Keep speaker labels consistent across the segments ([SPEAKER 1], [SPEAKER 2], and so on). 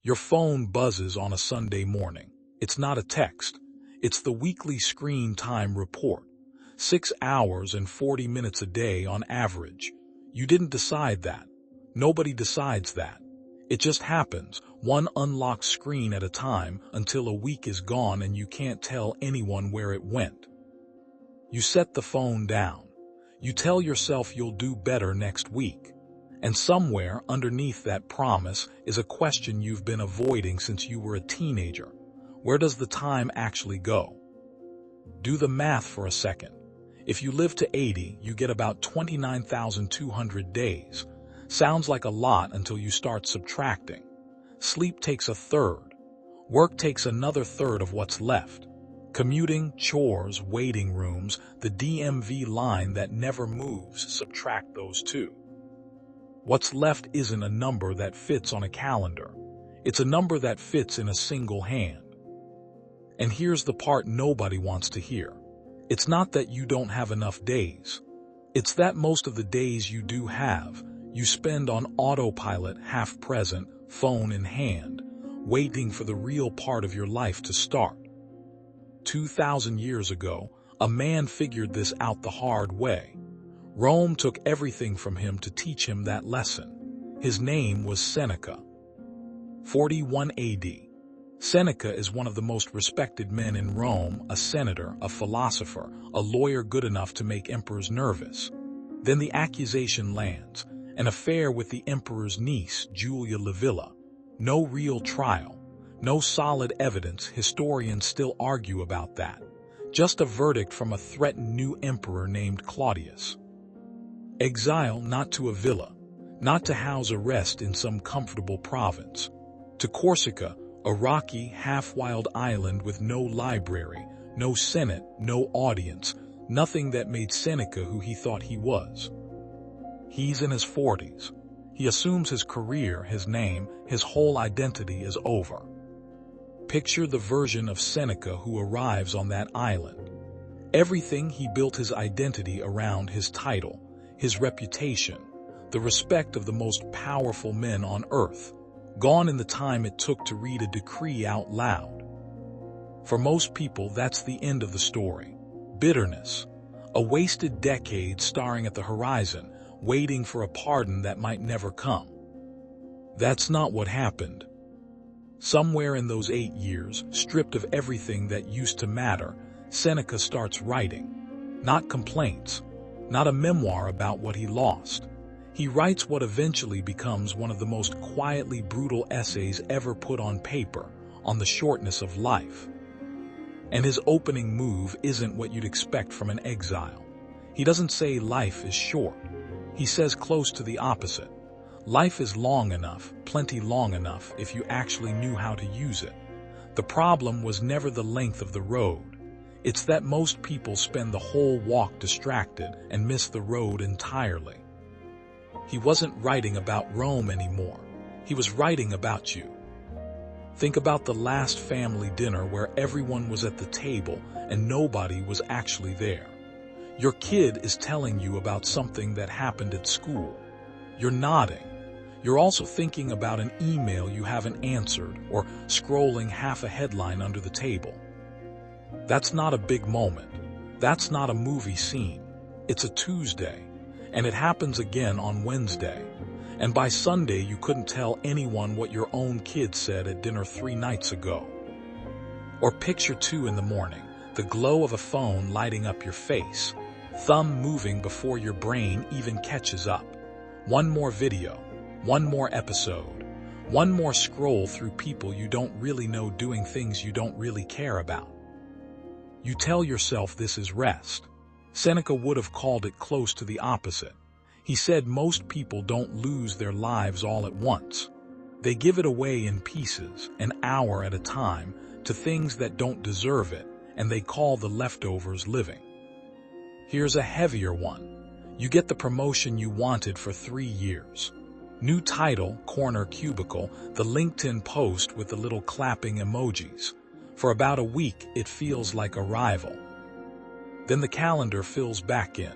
[SPEAKER 1] Your phone buzzes on a Sunday morning. It's not a text. It's the weekly screen time report. 6 hours and 40 minutes a day on average. You didn't decide that. Nobody decides that. It just happens, one unlocked screen at a time, until a week is gone and you can't tell anyone where it went. You set the phone down. You tell yourself you'll do better next week. And somewhere underneath that promise is a question you've been avoiding since you were a teenager. Where does the time actually go? Do the math for a second. If you live to 80, you get about 29,200 days. Sounds like a lot until you start subtracting. Sleep takes a third. Work takes another third of what's left. Commuting, chores, waiting rooms, the DMV line that never moves, subtract those two. What's left isn't a number that fits on a calendar. It's a number that fits in a single hand. And here's the part nobody wants to hear. It's not that you don't have enough days. It's that most of the days you do have, you spend on autopilot, half present, phone in hand, waiting for the real part of your life to start. 2,000 years ago, a man figured this out the hard way. Rome took everything from him to teach him that lesson. His name was Seneca. 41 AD. Seneca is one of the most respected men in Rome, a senator, a philosopher, a lawyer good enough to make emperors nervous. Then the accusation lands, an affair with the emperor's niece, Julia Livilla. No real trial, no solid evidence. Historians still argue about that. Just a verdict from a threatened new emperor named Claudius. Exile, not to a villa, not to house arrest in some comfortable province. To Corsica, a rocky, half-wild island with no library, no senate, no audience, nothing that made Seneca who he thought he was. He's in his 40s. He assumes his career, his name, his whole identity is over. Picture the version of Seneca who arrives on that island. Everything he built his identity around, his title, his reputation, the respect of the most powerful men on earth, gone in the time it took to read a decree out loud. For most people, that's the end of the story. Bitterness, a wasted decade staring at the horizon, waiting for a pardon that might never come. That's not what happened. Somewhere in those 8 years, stripped of everything that used to matter, Seneca starts writing. Not complaints, not a memoir about what he lost. He writes what eventually becomes one of the most quietly brutal essays ever put on paper, on the shortness of life. And his opening move isn't what you'd expect from an exile. He doesn't say life is short. He says close to the opposite. Life is long enough, plenty long enough, if you actually knew how to use it. The problem was never the length of the road. It's that most people spend the whole walk distracted and miss the road entirely. He wasn't writing about Rome anymore. He was writing about you. Think about the last family dinner where everyone was at the table and nobody was actually there. Your kid is telling you about something that happened at school. You're nodding. You're also thinking about an email you haven't answered or scrolling half a headline under the table. That's not a big moment. That's not a movie scene. It's a Tuesday, and it happens again on Wednesday. And by Sunday, you couldn't tell anyone what your own kid said at dinner 3 nights ago. Or picture 2 in the morning, the glow of a phone lighting up your face, thumb moving before your brain even catches up. One more video, one more episode, one more scroll through people you don't really know doing things you don't really care about. You tell yourself this is rest. Seneca would have called it close to the opposite. He said most people don't lose their lives all at once. They give it away in pieces, an hour at a time, to things that don't deserve it, and they call the leftovers living. Here's a heavier one. You get the promotion you wanted for 3 years. New title, corner cubicle, the LinkedIn post with the little clapping emojis. For about a week, it feels like arrival. Then the calendar fills back in.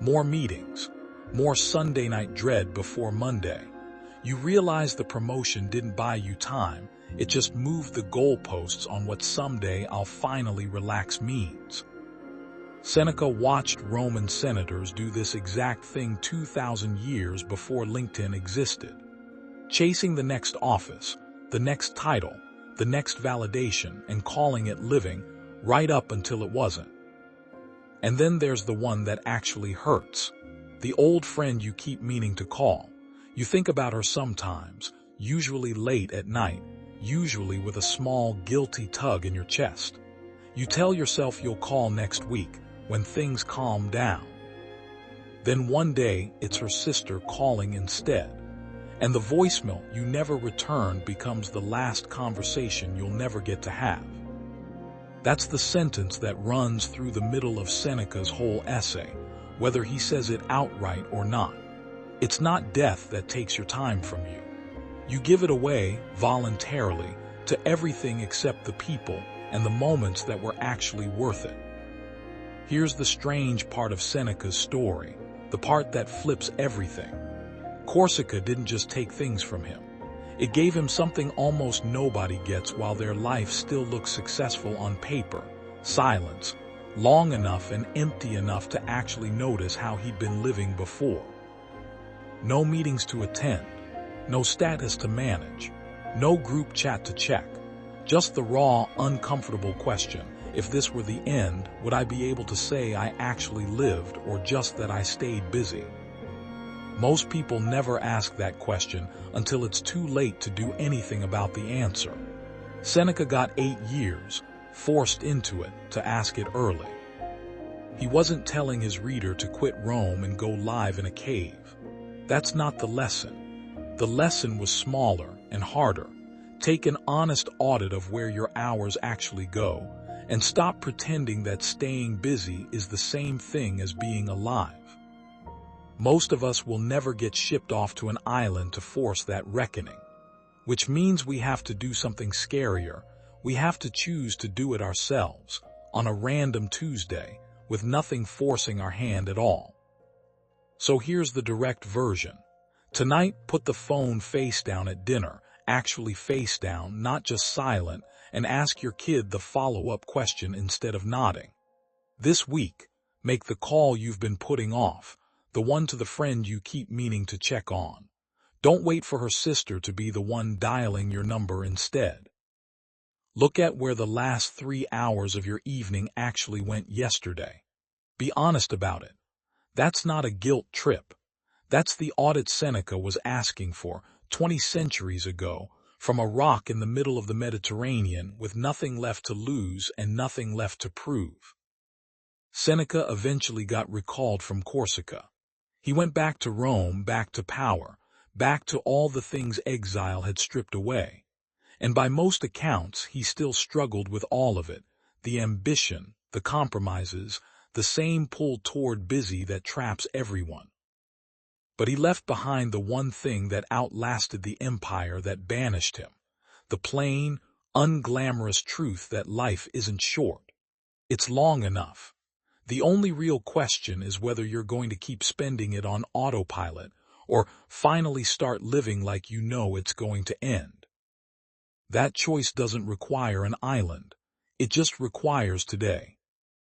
[SPEAKER 1] More meetings. More Sunday night dread before Monday. You realize the promotion didn't buy you time, it just moved the goalposts on what someday I'll finally relax means. Seneca watched Roman senators do this exact thing 2,000 years before LinkedIn existed. Chasing the next office, the next title, the next validation, and calling it living right up until it wasn't. And then there's the one that actually hurts. The old friend you keep meaning to call. You think about her sometimes, usually late at night, usually with a small, guilty tug in your chest. You tell yourself you'll call next week, when things calm down. Then one day, it's her sister calling instead. And the voicemail you never returned becomes the last conversation you'll never get to have. That's the sentence that runs through the middle of Seneca's whole essay, whether he says it outright or not. It's not death that takes your time from you. You give it away, voluntarily, to everything except the people and the moments that were actually worth it. Here's the strange part of Seneca's story, the part that flips everything. Corsica didn't just take things from him. It gave him something almost nobody gets while their life still looks successful on paper: silence, long enough and empty enough to actually notice how he'd been living before. No meetings to attend, no status to manage, no group chat to check, just the raw, uncomfortable question: if this were the end, would I be able to say I actually lived or just that I stayed busy? Most people never ask that question until it's too late to do anything about the answer. Seneca got 8 years, forced into it, to ask it early. He wasn't telling his reader to quit Rome and go live in a cave. That's not the lesson. The lesson was smaller and harder. Take an honest audit of where your hours actually go, and stop pretending that staying busy is the same thing as being alive. Most of us will never get shipped off to an island to force that reckoning, which means we have to do something scarier. We have to choose to do it ourselves, on a random Tuesday, with nothing forcing our hand at all. So here's the direct version. Tonight, put the phone face down at dinner, actually face down, not just silent, and ask your kid the follow-up question instead of nodding. This week, make the call you've been putting off, the one to the friend you keep meaning to check on. Don't wait for her sister to be the one dialing your number instead. Look at where the last 3 hours of your evening actually went yesterday. Be honest about it. That's not a guilt trip. That's the audit Seneca was asking for 20 centuries ago, from a rock in the middle of the Mediterranean with nothing left to lose and nothing left to prove. Seneca eventually got recalled from Corsica. He went back to Rome, back to power, back to all the things exile had stripped away. And by most accounts, he still struggled with all of it: the ambition, the compromises, the same pull toward busy that traps everyone. But he left behind the one thing that outlasted the empire that banished him: the plain, unglamorous truth that life isn't short. It's long enough. The only real question is whether you're going to keep spending it on autopilot or finally start living like you know it's going to end. That choice doesn't require an island. It just requires today.